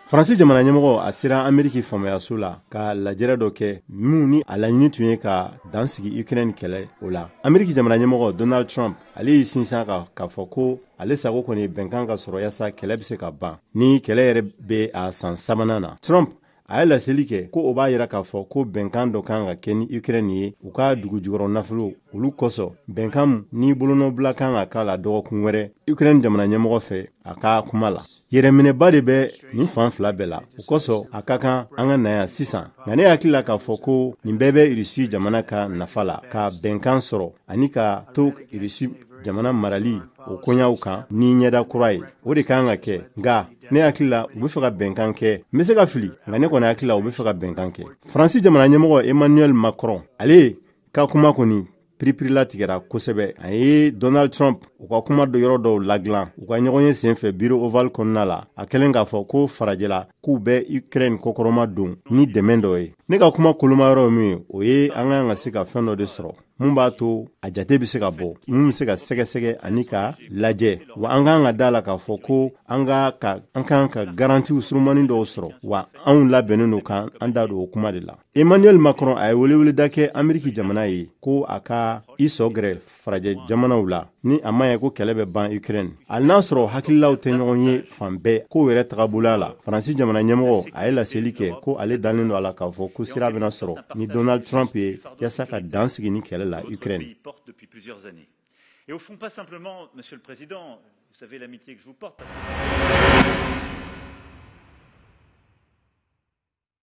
Faransi jamana ɲɛmɔgɔ a sera Ameriki faamuyaso la ka lajɛrɛ dɔ kɛ min ni a laɲini tun ye ka dansigi Ukraine kɛlɛ o la. Ameriki jamana ɲɛmɔgɔ Donald Trump ale y'i sinsin k'a fɔ ko ale sago kɔni bɛnkan ka sɔrɔ yasa kɛlɛ bɛ se ka ban ni kɛlɛ yɛrɛ bɛ a san 3nan na. Trump a ye laseli kɛ ko o b'a yira k'a fɔ ko bɛnkan dɔ kan ka kɛ ni Ukraine ye u ka dugu jukɔrɔ nafolo olu kosɔn bɛnkan ni bolonɔbila kan ka k'a la dɔgɔkun wɛrɛ Ukraine jamana ɲɛmɔgɔ fɛ a ka kuma la. Yɛrɛminɛba de bɛ nin fan fila bɛɛ la o kosɔn a ka kan an ka na yan sisan nka ne hakili la k'a fɔ ko nin bɛɛ bɛ Rusi jamana ka nafa la ka bɛnkan sɔrɔ ani ka to Rusi jamana marali o koɲaw kan ni ɲɛda kura ye o de kan ka kɛ nka ne hakili la u bɛ fɛ ka bɛnkan kɛ n bɛ se ka fili nka ne kɔni hakili la u bɛ fɛ ka bɛnkan kɛ. Faransi jamana ɲɛmɔgɔ Emmanuel Macron ale ka kuma kɔni piripirila tigɛra kosɛbɛ a ye Donald Trump u ka kuma dɔ yɔrɔ dɔw ladilan u ka ɲɔgɔn ye senfɛ bureau oval kɔnɔna la a kɛlen k'a fɔ ko farajɛla k'u bɛ Ukraine kɔkɔrɔma don ni dɛmɛ dɔ ye. Ne ka kuma koloma yɔrɔ min ye o ye an kan ka se ka fɛn dɔ de sɔrɔ mun b'a to a jate bɛ se ka bɔ mun bɛ se ka sɛgɛsɛgɛ ani ka lajɛ wa an kan ka da la k'a fɔ ko an kan ka garantiw surumani dɔw sɔrɔ wa anw labɛnnen don kan an da don o kuma de la. Emmanuel Macron a ye weleweleda kɛ Ameriki jamana ye ko a ka i sɔgɛrɛ farajɛ jamanaw la ni a ma ye ko kɛlɛ bɛ ban Ukraine. Hali n'a sɔrɔ hakililaw tɛ ɲɔgɔn ye fan bɛɛ ko yɛrɛ tagabolo la Faransi jamana ɲɛmɔgɔ a ye laseli kɛ ko ale dalen don a la k'a fɔ ko sira bɛna sɔrɔ ni Donald Trump ye yasa ka dansigi ni kɛlɛ la Ukraine. Et au fond, pas simplement, Monsieur le Président, vous savez l'amitié que je vous porte.